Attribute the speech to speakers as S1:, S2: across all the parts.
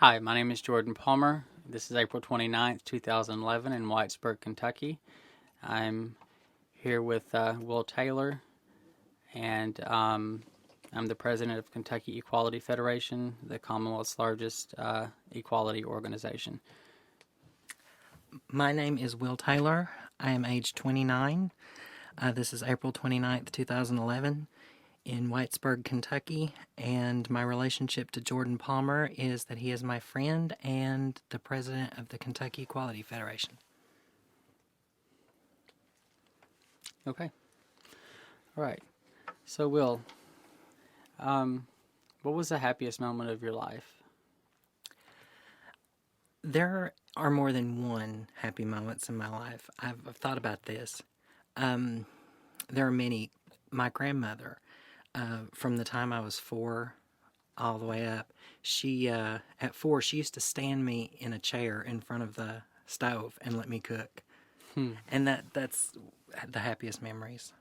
S1: Hi, my name is Jordan Palmer. This is April 29th, 2011 in Whitesburg, Kentucky. I'm here with Will Taylor, and I'm the president of Kentucky Equality Federation, the Commonwealth's largest equality organization.
S2: My name is Will Taylor. I am age 29. This is April 29th, 2011 in Whitesburg, Kentucky, and my relationship to Jordan Palmer is that he is my friend and the president of the Kentucky Equality Federation.
S1: Okay. All right. So, Will, what was the happiest moment of your life?
S2: There are more than one happy moments in my life. I've thought about this. There are many. My grandmother, from the time I was 4 all the way up, she at 4 she used to stand me in a chair in front of the stove and let me cook, and that's the happiest memories.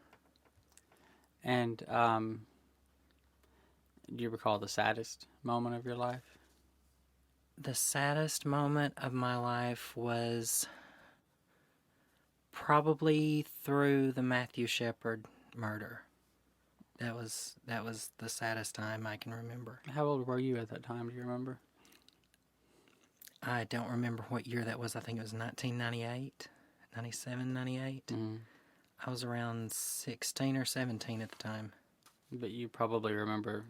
S1: And do you recall the saddest moment of your life?
S2: The saddest moment of my life was probably through the Matthew Shepard murder. That was the saddest time I can remember.
S1: How old were you at that time? Do you remember?
S2: I don't remember what year that was. I think it was 1998, 97, 98.
S1: Mm.
S2: I was around 16 or 17 at the time.
S1: But you probably remember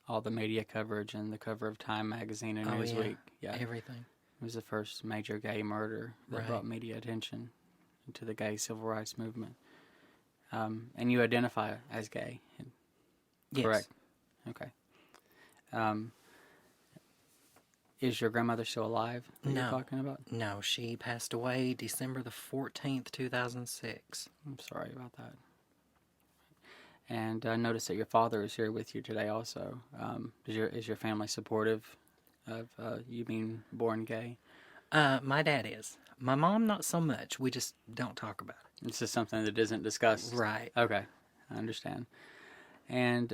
S1: all the media coverage and the cover of Time magazine and Newsweek.
S2: Yeah, everything.
S1: It was the first major gay murder that brought media attention to the gay civil rights movement. And you identify as gay, correct?
S2: Yes.
S1: Okay. Is your grandmother still alive that you're talking about?
S2: No, she passed away December the 14th, 2006.
S1: I'm sorry about that. And I noticed that your father is here with you today also. Is your family supportive of you being born gay?
S2: My dad is. My mom, not so much. We just don't talk about it.
S1: It's just something that isn't discussed.
S2: Right.
S1: Okay, I understand. And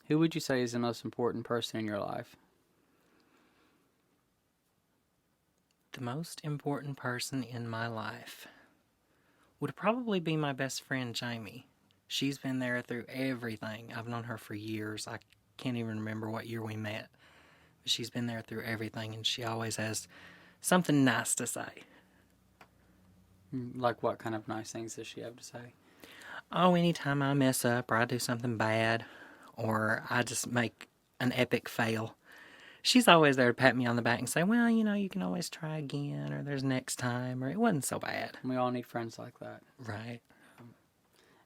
S1: who would you say is the most important person in your life?
S2: The most important person in my life would probably be my best friend, Jamie. She's been there through everything. I've known her for years. I can't even remember what year we met. But she's been there through everything, and she always has something nice to say.
S1: Like what kind of nice things does she have to say?
S2: Oh, anytime I mess up or I do something bad or I just make an epic fail, she's always there to pat me on the back and say, well, you can always try again, or there's next time, or it wasn't so bad.
S1: We all need friends like that.
S2: Right.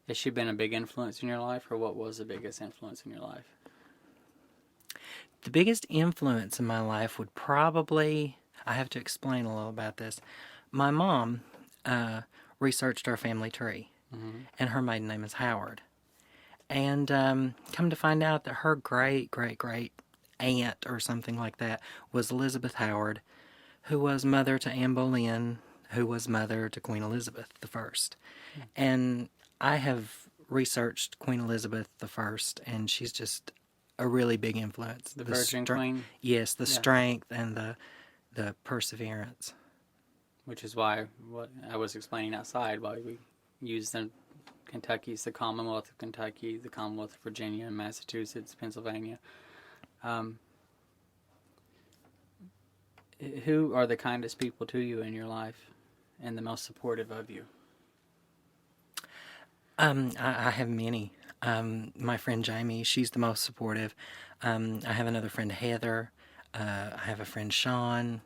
S1: Has she been a big influence in your life, or what was the biggest influence in your life?
S2: The biggest influence in my life would probably, I have to explain a little about this. My mom researched our family tree, and her maiden name is Howard. And come to find out that her great aunt or something like that was Elizabeth Howard, who was mother to Anne Boleyn, who was mother to Queen Elizabeth I. And I have researched Queen Elizabeth I, and she's just a really big influence.
S1: The Virgin Queen?
S2: Yes, the strength and the perseverance.
S1: Which is why what I was explaining outside, why we use Kentucky's the Commonwealth of Kentucky, the Commonwealth of Virginia, Massachusetts, Pennsylvania. Who are the kindest people to you in your life and the most supportive of you?
S2: I have many. My friend Jamie, she's the most supportive. I have another friend, Heather. I have a friend, Sean,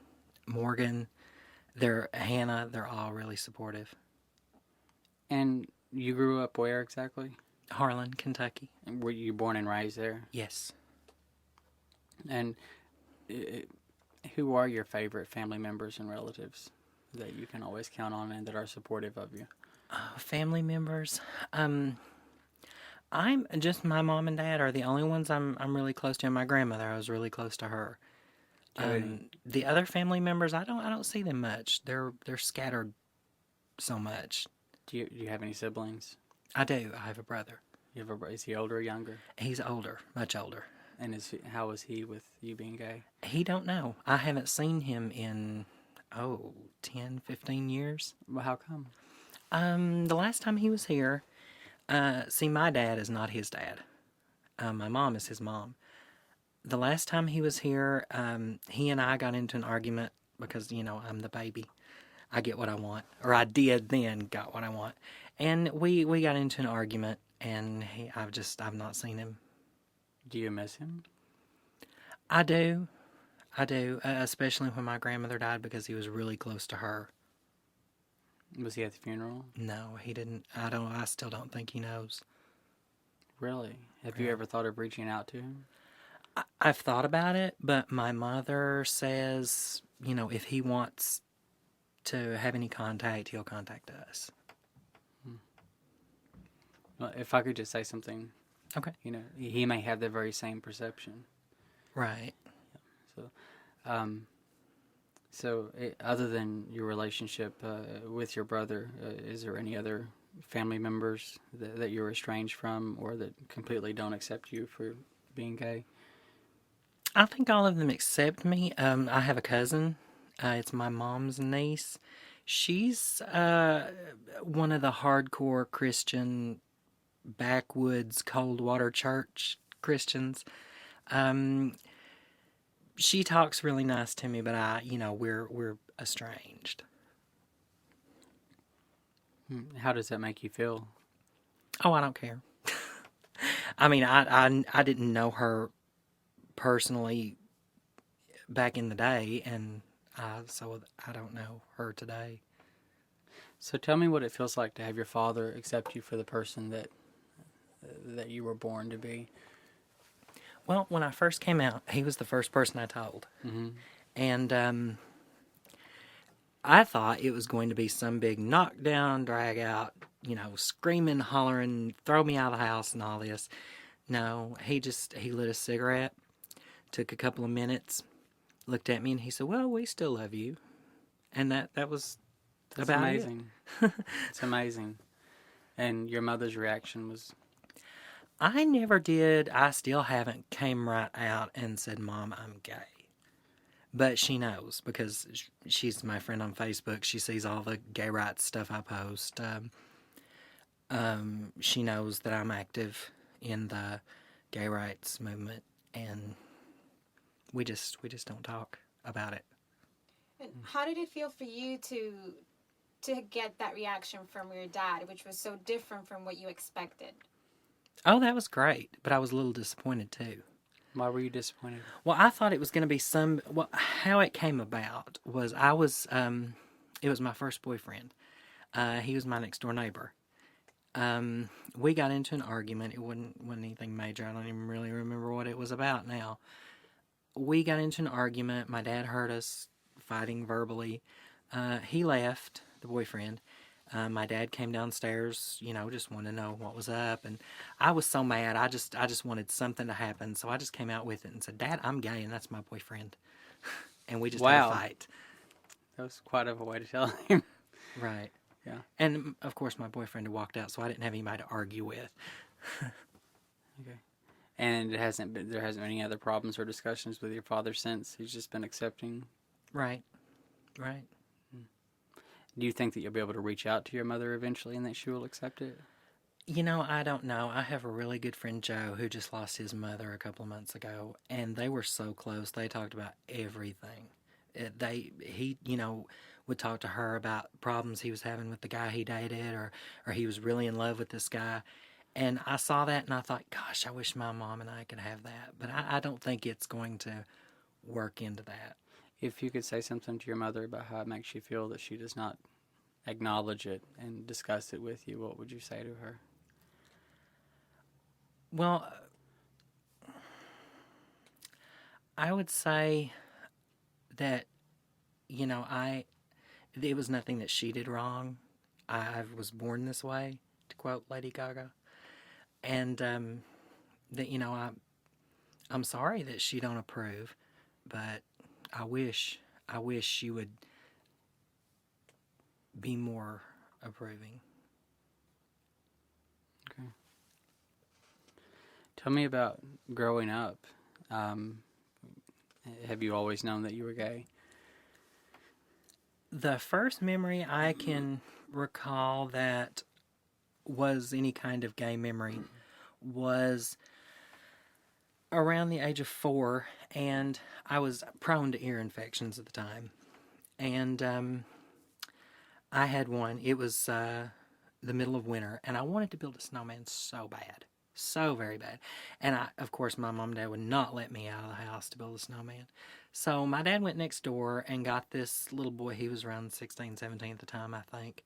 S2: Morgan. Hannah. They're all really supportive.
S1: And you grew up where exactly?
S2: Harlan, Kentucky.
S1: And were you born and raised there?
S2: Yes.
S1: And who are your favorite family members and relatives that you can always count on and that are supportive of you?
S2: Family members. I'm just my mom and dad are the only ones I'm really close to. And my grandmother, I was really close to her. The other family members, I don't see them much. They're scattered so much.
S1: Do you have any siblings?
S2: I do. I have a brother.
S1: Is he older or younger?
S2: He's older, much older.
S1: And how was he with you being gay?
S2: He don't know. I haven't seen him in 10, 15 years.
S1: Well, how come?
S2: The last time he was here, see, my dad is not his dad. My mom is his mom. The last time he was here, he and I got into an argument because, I'm the baby. I get what I want. Or I did then got what I want. And we got into an argument, and I've not seen him.
S1: Do you miss him?
S2: I do. Especially when my grandmother died because he was really close to her.
S1: Was he at the funeral?
S2: No, he didn't. I still don't think he knows.
S1: Really? Have you ever thought of reaching out to him?
S2: I've thought about it, but my mother says, if he wants to have any contact, he'll contact us.
S1: Well, if I could just say something.
S2: Okay.
S1: He may have the very same perception.
S2: Right.
S1: So, other than your relationship with your brother, is there any other family members that you're estranged from or that completely don't accept you for being gay?
S2: I think all of them accept me. I have a cousin. It's my mom's niece. She's one of the hardcore Christian backwoods cold water church Christians. She talks really nice to me, but we're estranged.
S1: How does that make you feel?
S2: Oh, I don't care. I mean, I didn't know her personally back in the day, and so I don't know her today.
S1: So tell me what it feels like to have your father accept you for the person that you were born to be.
S2: Well, when I first came out, he was the first person I told.
S1: Mm-hmm.
S2: And I thought it was going to be some big knockdown, drag out, screaming, hollering, throw me out of the house and all this. No, he lit a cigarette, took a couple of minutes, looked at me, and he said, "Well, we still love you." And that was
S1: That's
S2: about
S1: amazing. It's amazing. And your mother's reaction was?
S2: I never did. I still haven't came right out and said, "Mom, I'm gay." But she knows because she's my friend on Facebook. She sees all the gay rights stuff I post. She knows that I'm active in the gay rights movement, and we just don't talk about it.
S3: And how did it feel for you to get that reaction from your dad, which was so different from what you expected?
S2: Oh, that was great, but I was a little disappointed too.
S1: Why were you disappointed?
S2: Well, I thought it was going to be how it came about was it was my first boyfriend. He was my next door neighbor. We got into an argument. It wasn't anything major. I don't even really remember what it was about now. We got into an argument. My dad heard us fighting verbally. He left, the boyfriend. My dad came downstairs, just wanted to know what was up, and I was so mad. I just wanted something to happen, so I just came out with it and said, "Dad, I'm gay, and that's my boyfriend." And we just had a fight.
S1: That was quite a way to tell him.
S2: Right.
S1: Yeah.
S2: And of course, my boyfriend had walked out, so I didn't have anybody to argue with.
S1: Okay. And there hasn't been any other problems or discussions with your father since. He's just been accepting.
S2: Right.
S1: Do you think that you'll be able to reach out to your mother eventually and that she will accept it?
S2: I don't know. I have a really good friend, Joe, who just lost his mother a couple of months ago, and they were so close. They talked about everything. He would talk to her about problems he was having with the guy he dated, or he was really in love with this guy. And I saw that, and I thought, gosh, I wish my mom and I could have that. But I don't think it's going to work into that.
S1: If you could say something to your mother about how it makes you feel that she does not acknowledge it and discuss it with you, what would you say to her?
S2: Well, I would say that, it was nothing that she did wrong. I was born this way, to quote Lady Gaga. And that, I'm sorry that she don't approve, but I wish she would be more approving.
S1: Okay. Tell me about growing up. Have you always known that you were gay?
S2: The first memory I can recall that was any kind of gay memory was around the age of 4, and I was prone to ear infections at the time. And I had one. It was the middle of winter, and I wanted to build a snowman so bad. So very bad. And of course, my mom and dad would not let me out of the house to build a snowman. So my dad went next door and got this little boy. He was around 16, 17 at the time, I think.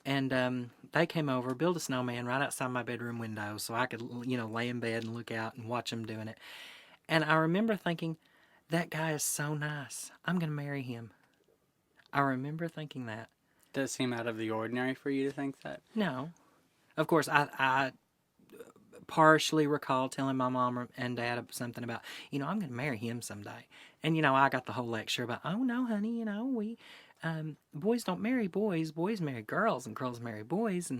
S2: And they came over, built a snowman right outside my bedroom window so I could, lay in bed and look out and watch them doing it. And I remember thinking, that guy is so nice. I'm going to marry him. I remember thinking that.
S1: Does it seem out of the ordinary for you to think that?
S2: No. Of course, I partially recall telling my mom and dad something about, I'm going to marry him someday. And, I got the whole lecture about, oh, no, honey, we, boys don't marry boys. Boys marry girls, and girls marry boys.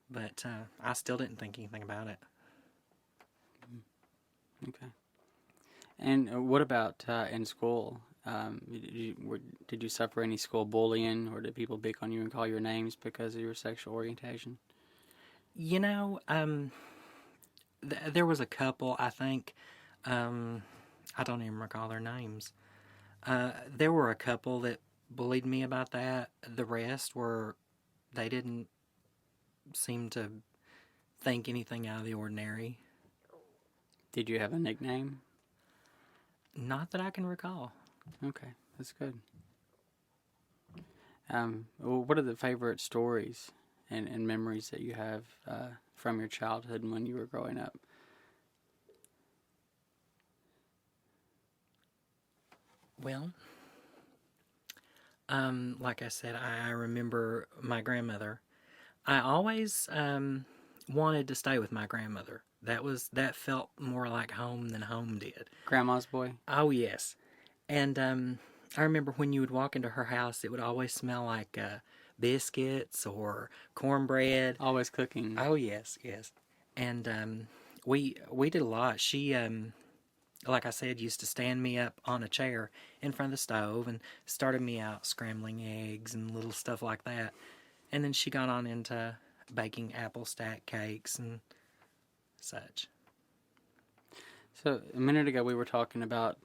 S2: But I still didn't think anything about it.
S1: Okay. And what about in school? Did you suffer any school bullying, or did people pick on you and call your names because of your sexual orientation?
S2: There was a couple, I think, I don't even recall their names. There were a couple that bullied me about that. The rest they didn't seem to think anything out of the ordinary.
S1: Did you have a nickname?
S2: Not that I can recall.
S1: Okay, that's good. What are the favorite stories and memories that you have from your childhood and when you were growing up?
S2: Well, like I said, I remember my grandmother. I always wanted to stay with my grandmother. That felt more like home than home did.
S1: Grandma's boy?
S2: Oh, yes. And I remember when you would walk into her house, it would always smell like biscuits or cornbread.
S1: Always cooking.
S2: Oh, yes. And we did a lot. She, like I said, used to stand me up on a chair in front of the stove and started me out scrambling eggs and little stuff like that. And then she got on into baking apple stack cakes and such.
S1: So a minute ago we were talking about,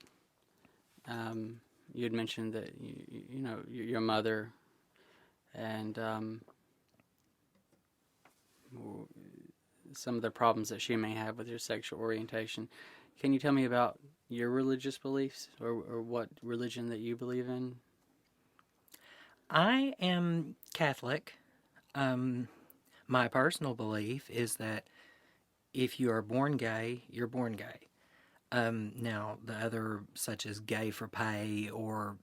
S1: you had mentioned that your mother and some of the problems that she may have with your sexual orientation. Can you tell me about your religious beliefs or what religion that you believe in?
S2: I am Catholic. My personal belief is that if you are born gay, you're born gay. Now, the other, such as gay for pay or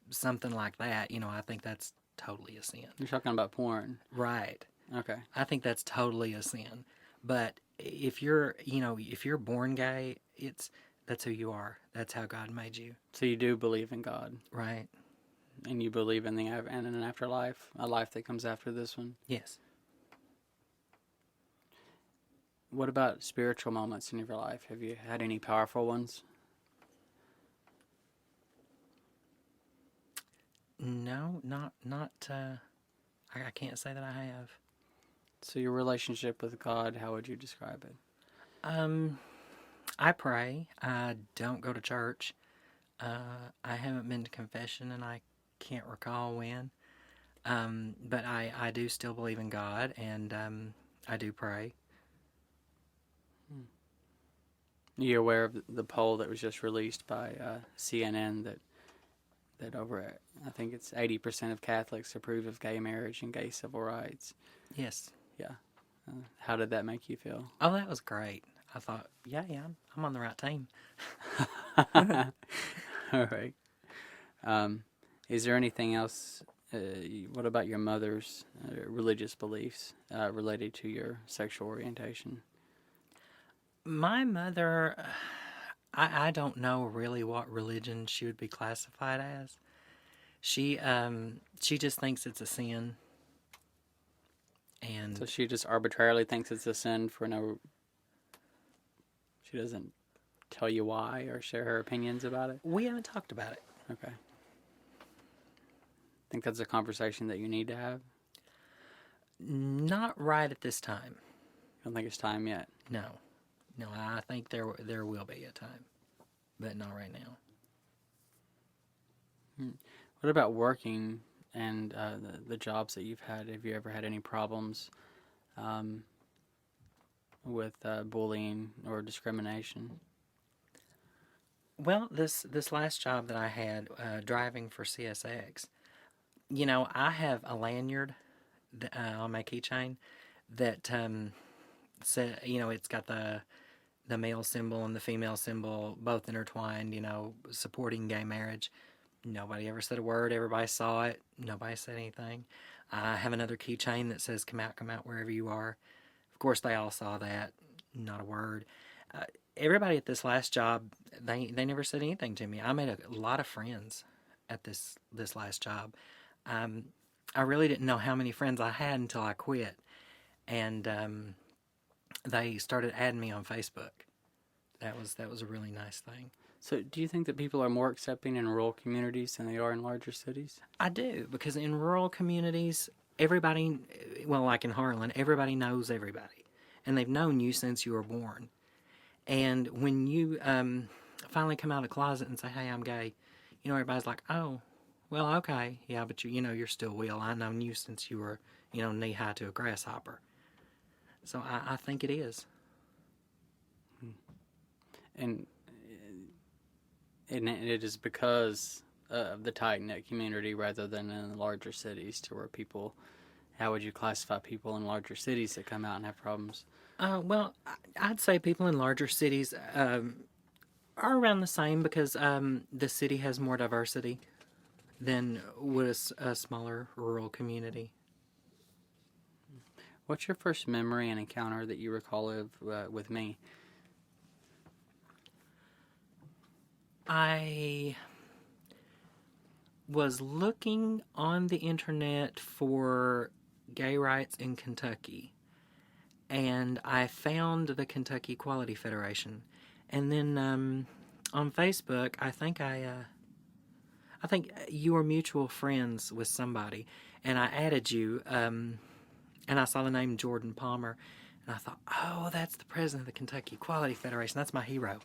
S2: something like that, I think that's totally a sin.
S1: You're talking about porn.
S2: Right.
S1: Okay.
S2: I think that's totally a sin. But if you're born gay, that's who you are. That's how God made you.
S1: So you do believe in God.
S2: Right.
S1: And you believe in an afterlife, a life that comes after this one?
S2: Yes.
S1: What about spiritual moments in your life? Have you had any powerful ones?
S2: No, not. I can't say that I have.
S1: So your relationship with God, how would you describe it?
S2: I pray. I don't go to church. I haven't been to confession, and I can't recall when. But I do still believe in God, and I do pray.
S1: You're aware of the poll that was just released by CNN that over, I think it's 80% of Catholics approve of gay marriage and gay civil rights.
S2: Yes.
S1: Yeah. How did that make you feel?
S2: Oh, that was great. I thought, yeah, I'm on the right team.
S1: All right. Is there anything else? What about your mother's religious beliefs related to your sexual orientation?
S2: My mother, I don't know really what religion she would be classified as. She just thinks it's a sin. And
S1: So she just arbitrarily thinks it's a sin for no... She doesn't tell you why or share her opinions about it?
S2: We haven't talked about it.
S1: Okay. Think that's a conversation that you need to have?
S2: Not right at this time.
S1: Don't think it's time yet.
S2: No. I think there will be a time, but not right now.
S1: What about working and the jobs that you've had? Have you ever had any problems with bullying or discrimination?
S2: Well, this last job that I had, driving for CSX, I have a lanyard on my keychain that said, it's got the male symbol and the female symbol both intertwined, supporting gay marriage. Nobody ever said a word. Everybody saw it. Nobody said anything. I have another keychain that says come out wherever you are. Of course, they all saw that. Not a word. Everybody at this last job, they never said anything to me. I made a lot of friends at this last job. I really didn't know how many friends I had until I quit. And they started adding me on Facebook. That was a really nice thing.
S1: So do you think that people are more accepting in rural communities than they are in larger cities?
S2: I do, because in rural communities, everybody, well, like in Harlan, everybody knows everybody. And they've known you since you were born. And when you finally come out of the closet and say, hey, I'm gay, everybody's like, oh, well, okay. Yeah, but you're still Will. I've known you since you were, knee-high to a grasshopper. So I think it is.
S1: And it is because of the tight-knit community rather than in the larger cities to where people, how would you classify people in larger cities that come out and have problems?
S2: Well, I'd say people in larger cities are around the same because the city has more diversity than would a smaller rural community.
S1: What's your first memory and encounter that you recall of with me?
S2: I was looking on the internet for gay rights in Kentucky, and I found the Kentucky Equality Federation. And then on Facebook, I think you were mutual friends with somebody, and I added you, and I saw the name Jordan Palmer, and I thought, oh, that's the president of the Kentucky Equality Federation. That's my hero.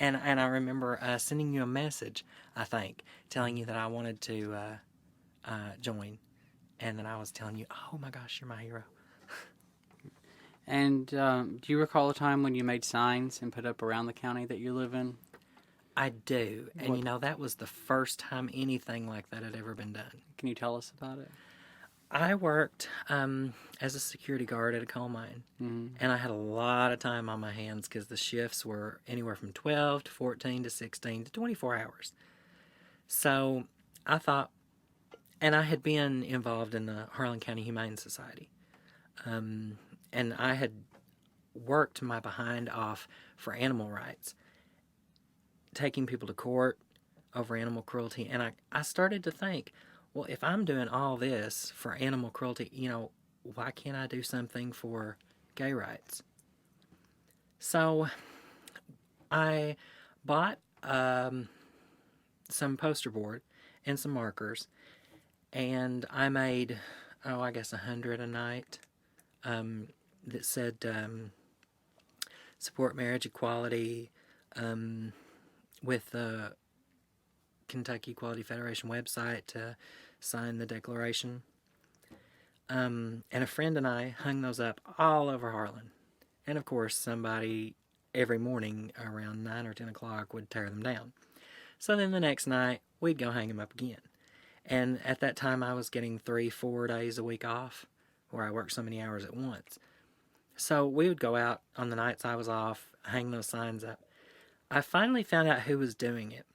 S2: And I remember sending you a message, I think, telling you that I wanted to join. And then I was telling you, oh my gosh, you're my hero.
S1: And do you recall a time when you made signs and put up around the county that you live in?
S2: I do. And that was the first time anything like that had ever been done.
S1: Can you tell us about it?
S2: I worked as a security guard at a coal mine, and I had a lot of time on my hands because the shifts were anywhere from 12 to 14 to 16 to 24 hours. So I thought, and I had been involved in the Harlan County Humane Society, and I had worked my behind off for animal rights, taking people to court over animal cruelty, and I started to think, well, if I'm doing all this for animal cruelty, why can't I do something for gay rights? So I bought some poster board and some markers, and I made, I guess 100 a night that said support marriage equality with the Kentucky Equality Federation website to sign the declaration. And a friend and I hung those up all over Harlan. And of course, somebody every morning around 9 or 10 o'clock would tear them down. So then the next night, we'd go hang them up again. And at that time, I was getting 3-4 days a week off, where I worked so many hours at once. So we would go out on the nights I was off, hang those signs up. I finally found out who was doing it.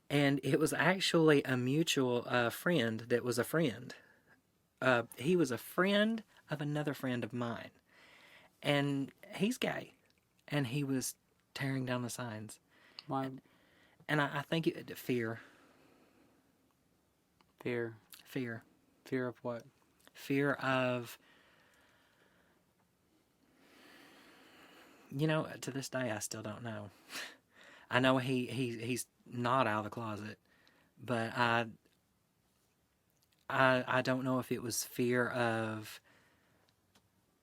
S2: And it was actually a mutual friend that was a friend. He was a friend of another friend of mine. And he's gay. And he was tearing down the signs.
S1: Why?
S2: And I think fear.
S1: Fear.
S2: Fear.
S1: Fear of what?
S2: Fear of You know, to this day, I still don't know. I know he's not out of the closet, but I don't know if it was fear of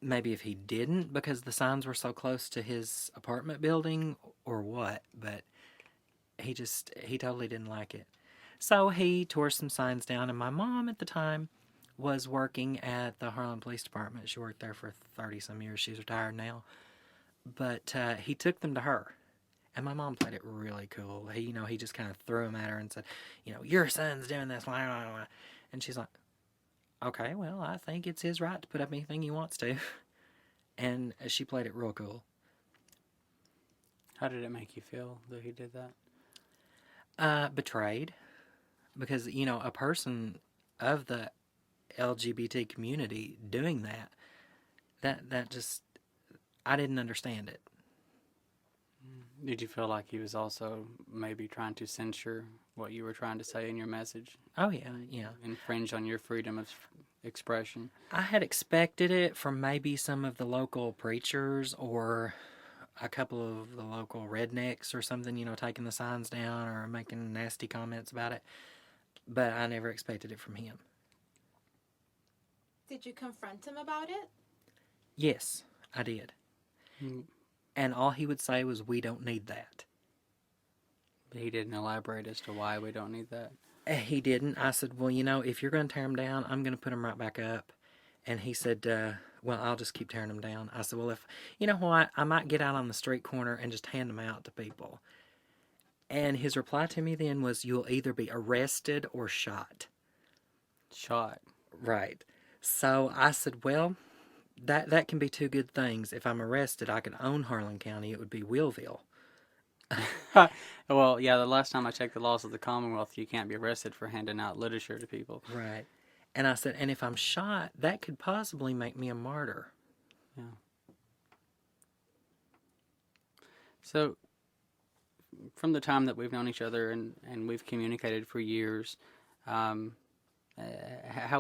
S2: maybe if he didn't because the signs were so close to his apartment building or what, but he totally didn't like it. So he tore some signs down, and my mom at the time was working at the Harlan Police Department. She worked there for 30 some years. She's retired now. But he took them to her. And my mom played it really cool. He just kind of threw them at her and said, your son's doing this. Blah, blah, blah. And she's like, okay, well, I think it's his right to put up anything he wants to. And she played it real cool.
S1: How did it make you feel that he did that?
S2: Betrayed. Because, a person of the LGBT community doing that just, I didn't understand it.
S1: Did you feel like he was also maybe trying to censor what you were trying to say in your message?
S2: Oh, yeah.
S1: Infringe on your freedom of expression?
S2: I had expected it from maybe some of the local preachers or a couple of the local rednecks or something, taking the signs down or making nasty comments about it. But I never expected it from him.
S3: Did you confront him about it?
S2: Yes, I did. And all he would say was, we don't need that.
S1: But he didn't elaborate as to why we don't need that.
S2: He didn't. I said, well, if you're going to tear them down, I'm going to put them right back up. And he said, well, I'll just keep tearing them down. I said, well, if you know what, I might get out on the street corner and just hand them out to people. And his reply to me then was, you'll either be arrested or shot.
S1: Shot.
S2: Right. So I said, well, that can be two good things. If I'm arrested, I could own Harlan County. It would be Wheelville.
S1: Well, yeah, the last time I checked the laws of the Commonwealth, you can't be arrested for handing out literature to people.
S2: Right. And I said, and if I'm shot, that could possibly make me a martyr.
S1: Yeah. So, from the time that we've known each other and we've communicated for years, how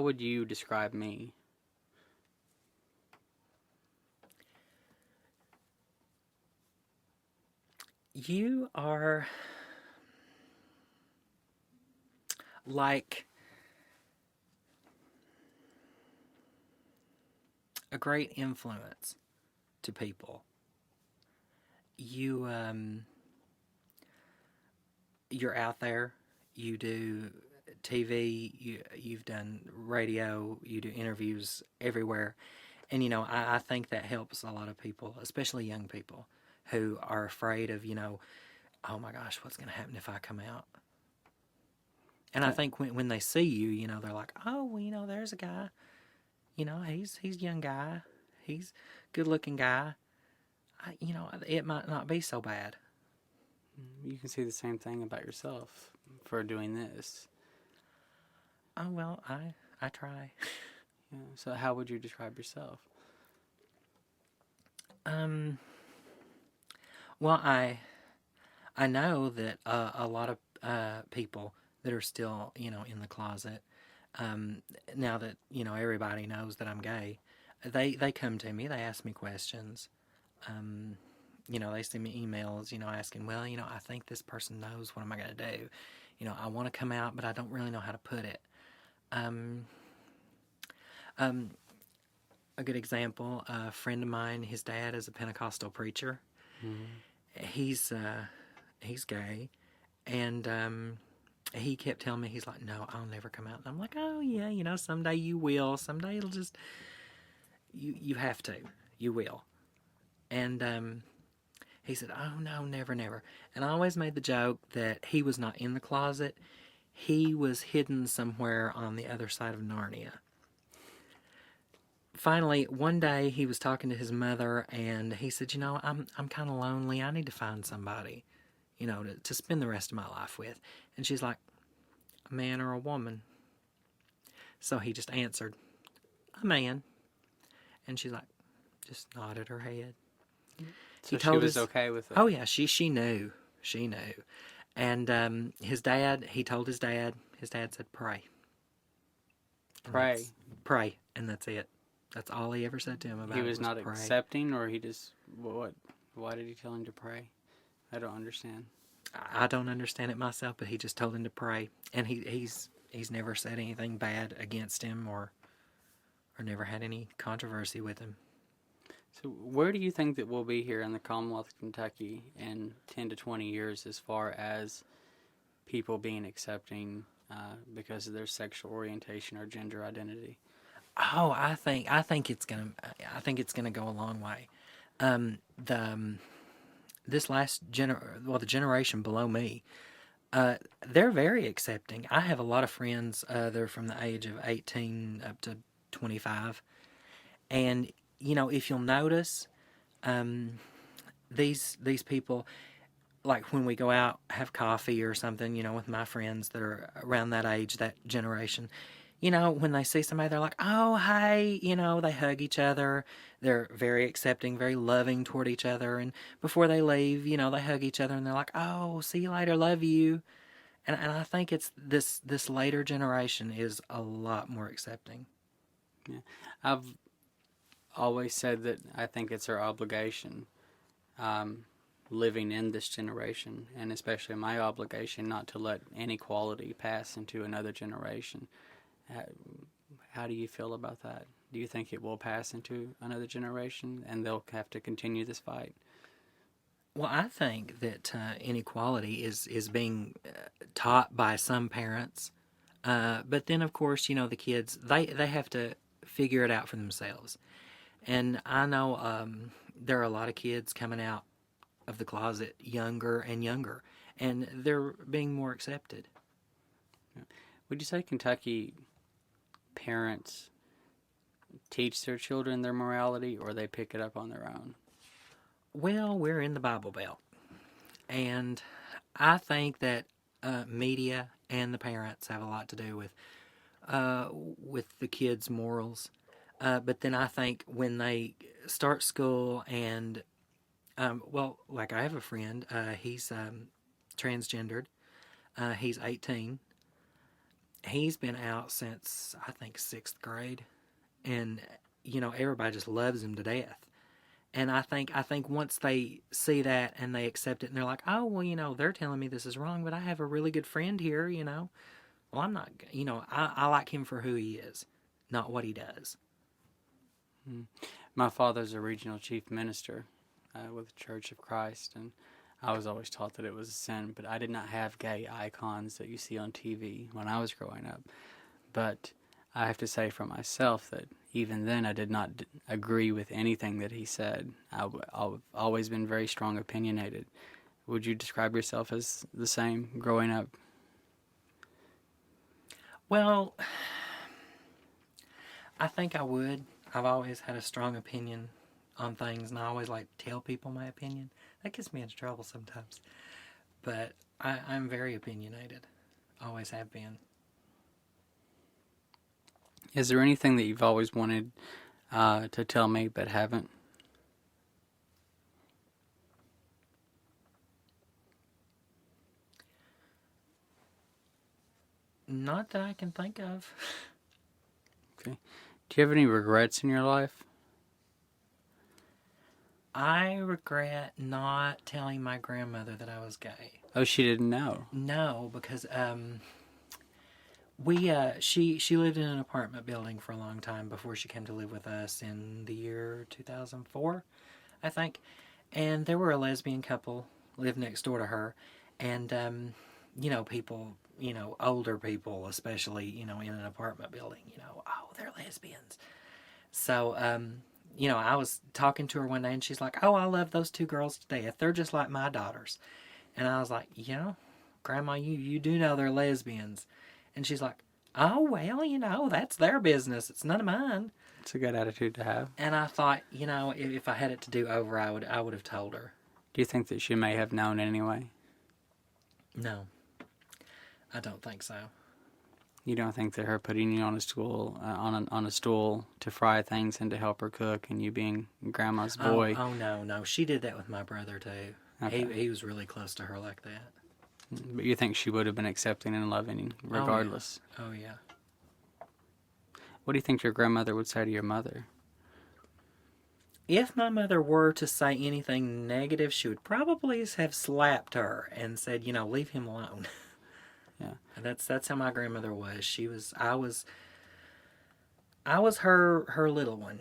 S1: would you describe me?
S2: You are like a great influence to people. You're out there. You do TV. You've done radio. You do interviews everywhere. And, I think that helps a lot of people, especially young people who are afraid of, oh my gosh, what's going to happen if I come out? And I think when they see you, they're like, oh, well, there's a guy. He's a young guy. He's a good-looking guy. It might not be so bad.
S1: You can see the same thing about yourself for doing this.
S2: Oh, well, I try.
S1: Yeah. So how would you describe yourself?
S2: Well, I know that a lot of people that are still, in the closet, now that, everybody knows that I'm gay, they come to me, they ask me questions. They send me emails, asking, well, I think this person knows, what am I going to do? I want to come out, but I don't really know how to put it. A good example, a friend of mine, his dad is a Pentecostal preacher. Mm-hmm. He's gay, and he kept telling me, he's like, no, I'll never come out. And I'm like, oh yeah, someday you will. Someday it'll just, you have to, you will. And he said, oh no, never, never. And I always made the joke that he was not in the closet. He was hidden somewhere on the other side of Narnia. Finally, one day he was talking to his mother, and he said, I'm kind of lonely. I need to find somebody, to spend the rest of my life with. And she's like, a man or a woman? So he just answered, a man. And she's like, just nodded her head.
S1: So she was okay with it?
S2: Oh yeah, she knew. She knew. And he told his dad said, pray.
S1: Pray?
S2: Pray, and that's it. That's all he ever said to him about it.
S1: He was not
S2: pray.
S1: accepting, or he just, what? Why did he tell him to pray? I don't understand.
S2: I don't understand it myself, but he just told him to pray, and he's never said anything bad against him or never had any controversy with him.
S1: So where do you think that we'll be here in the Commonwealth of Kentucky in 10 to 20 years as far as people being accepting because of their sexual orientation or gender identity?
S2: Oh, I think it's gonna go a long way. This the generation below me, they're very accepting. I have a lot of friends. They're from the age of 18 up to 25, and if you'll notice, these people, like when we go out have coffee or something, with my friends that are around that age, that generation. When they see somebody, they're like, oh, hey, they hug each other. They're very accepting, very loving toward each other. And before they leave, they hug each other and they're like, oh, see you later, love you. And I think it's this later generation is a lot more accepting.
S1: Yeah. I've always said that I think it's our obligation, living in this generation, and especially my obligation, not to let inequality pass into another generation. How do you feel about that? Do you think it will pass into another generation and they'll have to continue this fight?
S2: Well, I think that inequality is being taught by some parents, but then of course the kids they have to figure it out for themselves. And I know there are a lot of kids coming out of the closet younger and younger, and they're being more accepted.
S1: Would you say Kentucky parents teach their children their morality, or they pick it up on their own?
S2: Well, we're in the Bible Belt, and I think that media and the parents have a lot to do with the kids' morals. But then I think when they start school and, like I have a friend, he's transgendered. He's 18. He's been out since, I think, 6th grade. And, everybody just loves him to death. And I think once they see that and they accept it and they're like, oh, well, they're telling me this is wrong, but I have a really good friend here, Well, I'm not, I like him for who he is, not what he does.
S1: My father's a regional chief minister with the Church of Christ, and I was always taught that it was a sin, but I did not have gay icons that you see on TV when I was growing up. But I have to say for myself that even then I did not agree with anything that he said. I've always been very strong opinionated. Would you describe yourself as the same growing up?
S2: Well, I think I would. I've always had a strong opinion on things, and I always like to tell people my opinion. That gets me into trouble sometimes. But I'm very opinionated. Always have been.
S1: Is there anything that you've always wanted to tell me but haven't?
S2: Not that I can think of.
S1: Okay. Do you have any regrets in your life?
S2: I regret not telling my grandmother that I was gay.
S1: Oh, she didn't know.
S2: No, because she lived in an apartment building for a long time before she came to live with us in the year 2004, I think. And there were a lesbian couple lived next door to her, and people, older people especially, in an apartment building, oh, they're lesbians. So I was talking to her one day and she's like, oh, I love those two girls to death. They're just like my daughters. And I was like, Grandma, you do know they're lesbians. And she's like, oh, well, that's their business. It's none of mine.
S1: It's a good attitude to have.
S2: And I thought, if I had it to do over, I would have told her.
S1: Do you think that she may have known anyway?
S2: No, I don't think so.
S1: You don't think that her putting you on a stool, on a stool to fry things and to help her cook, and you being Grandma's boy?
S2: Oh no, she did that with my brother too. Okay. He was really close to her like that.
S1: But you think she would have been accepting and loving regardless?
S2: Oh yeah.
S1: What do you think your grandmother would say to your mother?
S2: if my mother were to say anything negative, she would probably have slapped her and said, leave him alone.
S1: Yeah.
S2: And that's how my grandmother was. I was her little one.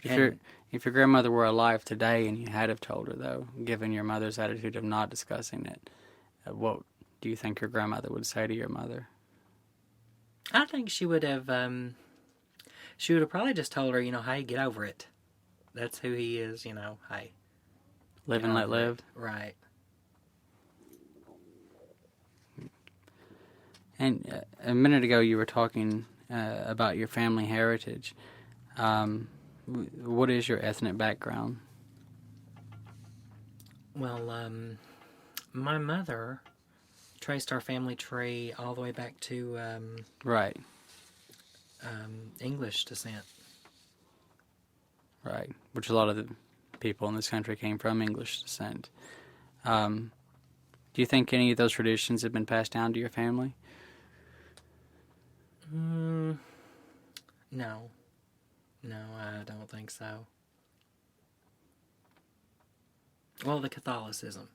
S1: But if your grandmother were alive today and you had have told her, though, given your mother's attitude of not discussing it, what do you think your grandmother would say to your mother?
S2: I think she would have probably just told her, hey, get over it. That's who he is, hey.
S1: Live and let live?
S2: Right.
S1: And a minute ago you were talking about your family heritage. What is your ethnic background?
S2: Well, my mother traced our family tree all the way back to
S1: Right.
S2: English descent.
S1: Right. Which a lot of the people in this country came from English descent. Do you think any of those traditions have been passed down to your family?
S2: No. No, I don't think so. Well, the Catholicism.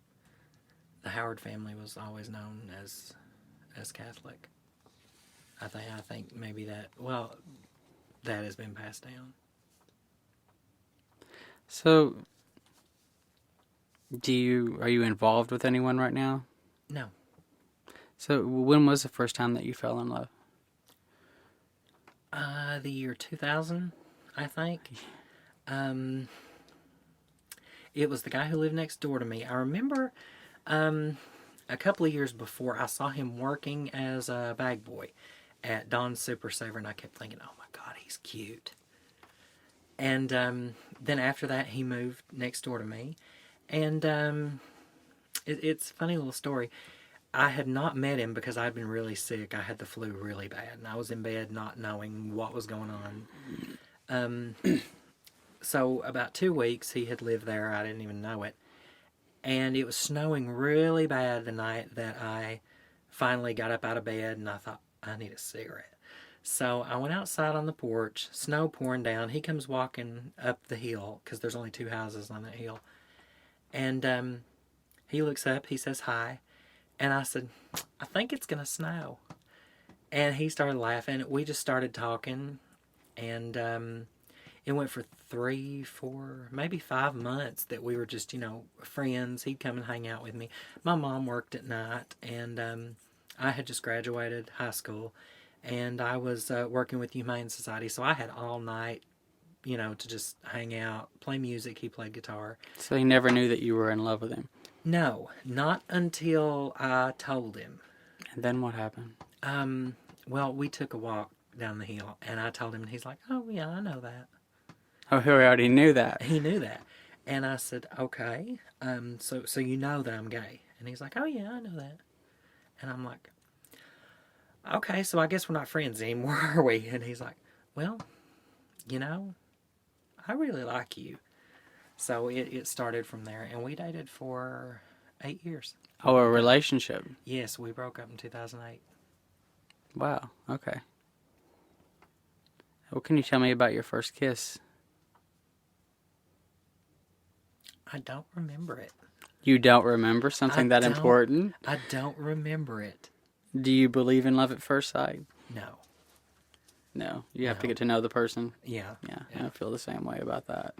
S2: The Howard family was always known as Catholic. I think maybe that has been passed down.
S1: So, are you involved with anyone right now?
S2: No.
S1: So, when was the first time that you fell in love?
S2: The year 2000, I think. It was the guy who lived next door to me. I remember a couple of years before, I saw him working as a bag boy at Don's Super Saver, and I kept thinking, oh my God, he's cute. And then after that, he moved next door to me. And it's a funny little story. I had not met him because I'd been really sick. I had the flu really bad, and I was in bed not knowing what was going on. So about 2 weeks, he had lived there. I didn't even know it. And it was snowing really bad the night that I finally got up out of bed, and I thought, I need a cigarette. So I went outside on the porch, snow pouring down. He comes walking up the hill, because there's only 2 houses on that hill. And he looks up, he says hi. And I said, I think it's going to snow. And he started laughing. We just started talking. And it went for 3, 4, maybe 5 months that we were just, friends. He'd come and hang out with me. My mom worked at night. And I had just graduated high school. And I was working with Humane Society. So I had all night, to just hang out, play music. He played guitar.
S1: So he never knew that you were in love with him?
S2: No, not until I told him.
S1: And then what happened?
S2: Well, we took a walk down the hill, and I told him, and he's like, oh, yeah, I know that.
S1: Oh, he already knew that.
S2: He knew that. And I said, okay, so you know that I'm gay. And he's like, oh, yeah, I know that. And I'm like, okay, so I guess we're not friends anymore, are we? And he's like, well, I really like you. So it started from there, and we dated for 8 years.
S1: Oh, a relationship?
S2: Yes, we broke up in 2008.
S1: Wow, okay. What can you tell me about your first kiss?
S2: I don't remember it.
S1: You don't remember something that important?
S2: I don't remember it.
S1: Do you believe in love at first sight?
S2: No.
S1: No, you have to get to know the person?
S2: Yeah.
S1: I feel the same way about that.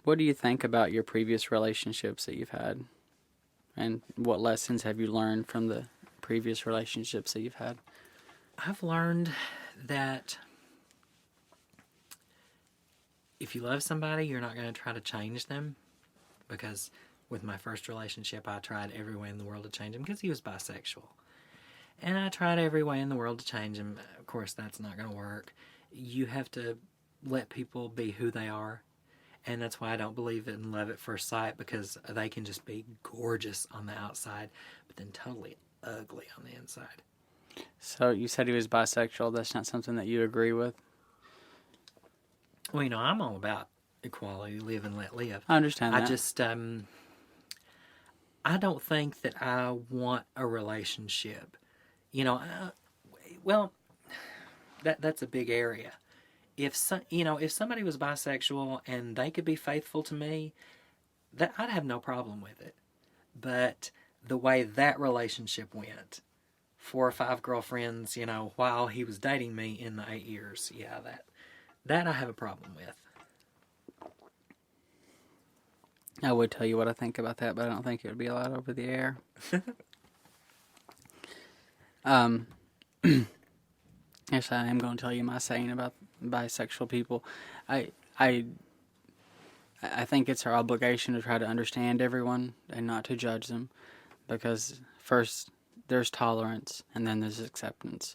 S1: What do you think about your previous relationships that you've had? And what lessons have you learned from the previous relationships that you've had?
S2: I've learned that if you love somebody, you're not going to try to change them. Because with my first relationship, I tried every way in the world to change him because he was bisexual. And I tried every way in the world to change him. Of course, that's not going to work. You have to let people be who they are. And that's why I don't believe in love at first sight, because they can just be gorgeous on the outside, but then totally ugly on the inside.
S1: So you said he was bisexual. That's not something that you agree with?
S2: Well, I'm all about equality, live and let live.
S1: I understand that.
S2: I just, I don't think that I want a relationship. Well, that's a big area. if if somebody was bisexual and they could be faithful to me, that I'd have no problem with it. But the way that relationship went, 4 or 5 girlfriends, while he was dating me in the 8 years, yeah, that I have a problem with.
S1: I would tell you what I think about that, but I don't think it would be allowed over the air. Yes, I am going to tell you my saying about bisexual people. I think it's our obligation to try to understand everyone and not to judge them, because first there's tolerance and then there's acceptance.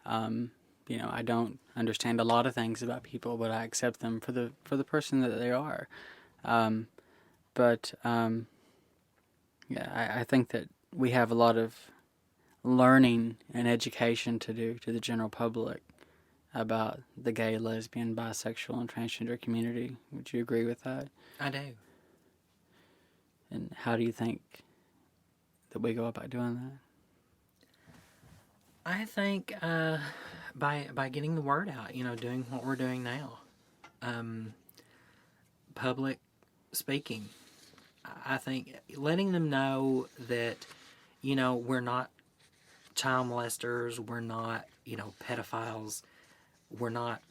S1: I don't understand a lot of things about people, but I accept them for the person that they are. I think that we have a lot of learning and education to do to the general public about the gay, lesbian, bisexual, and transgender community. Would you agree with that?
S2: I do.
S1: And how do you think that we go about doing that?
S2: I think by getting the word out, doing what we're doing now. Public speaking. I think letting them know that, we're not child molesters, we're not, pedophiles, we're not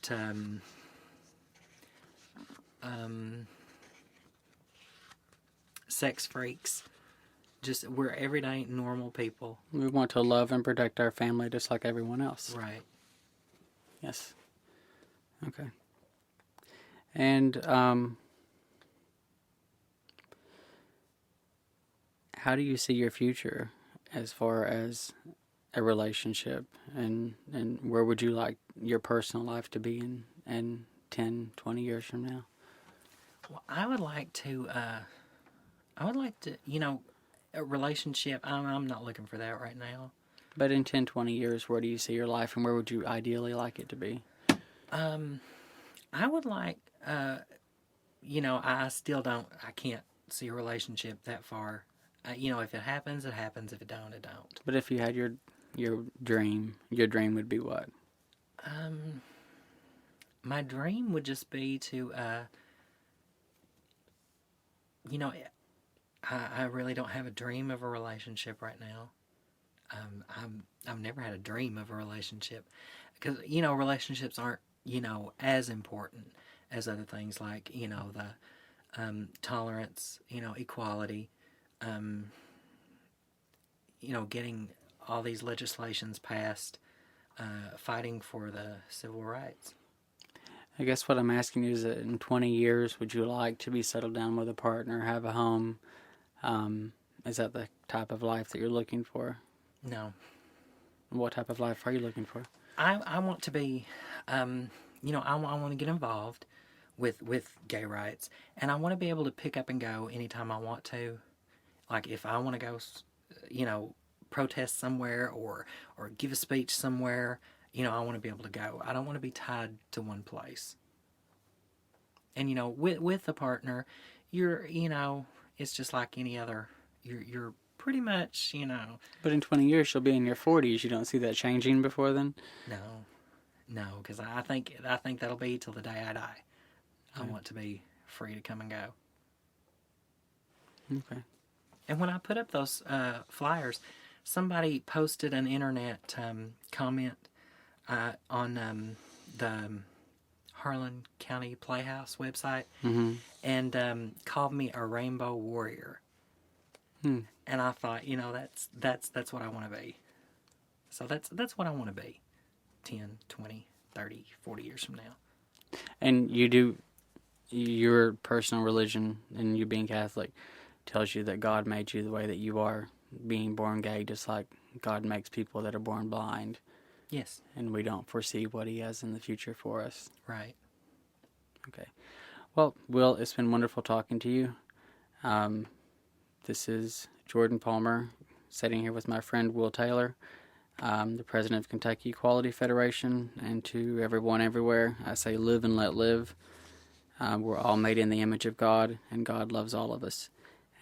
S2: sex freaks. Just, we're everyday, normal people.
S1: We want to love and protect our family just like everyone else.
S2: Right.
S1: Yes. Okay. And how do you see your future as far as a relationship, and where would you like your personal life to be in 10, 20 years from now?
S2: Well, I would like to, a relationship, I'm not looking for that right now.
S1: But in 10, 20 years, where do you see your life, and where would you ideally like it to be?
S2: I would like, I can't see a relationship that far. If it happens, it happens. If it don't, it don't.
S1: But if you had your dream would be what?
S2: My dream would just be to, I really don't have a dream of a relationship right now. I've never had a dream of a relationship, because relationships aren't as important as other things like the tolerance, equality, getting all these legislations passed, fighting for the civil rights.
S1: I guess what I'm asking you is that in 20 years, would you like to be settled down with a partner, have a home? Is that the type of life that you're looking for?
S2: No.
S1: What type of life are you looking for?
S2: I want to be, I want to get involved with gay rights, and I want to be able to pick up and go anytime I want to. Like if I want to go, protest somewhere or give a speech somewhere, I want to be able to go. I don't want to be tied to one place. And with a partner, you're it's just like any other. You're pretty much
S1: But in 20 years, you'll be in your 40s. You don't see that changing before then?
S2: No, because I think that'll be till the day I die. I want to be free to come and go.
S1: Okay.
S2: And when I put up those flyers, somebody posted an internet comment on the Harlan County Playhouse website, and called me a rainbow warrior. And I thought, that's what I want to be. So that's what I want to be 10, 20, 30, 40 years from now.
S1: And your personal religion and you being Catholic tells you that God made you the way that you are, being born gay, just like God makes people that are born blind.
S2: Yes.
S1: And we don't foresee what he has in the future for us.
S2: Right.
S1: Okay. Well, Will, it's been wonderful talking to you. This is Jordan Palmer, sitting here with my friend Will Taylor, the president of Kentucky Equality Federation. And to everyone everywhere, I say live and let live. We're all made in the image of God, and God loves all of us.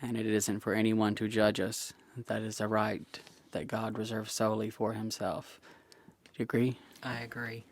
S1: And it isn't for anyone to judge us. That is a right that God reserves solely for himself. Do you agree?
S2: I agree.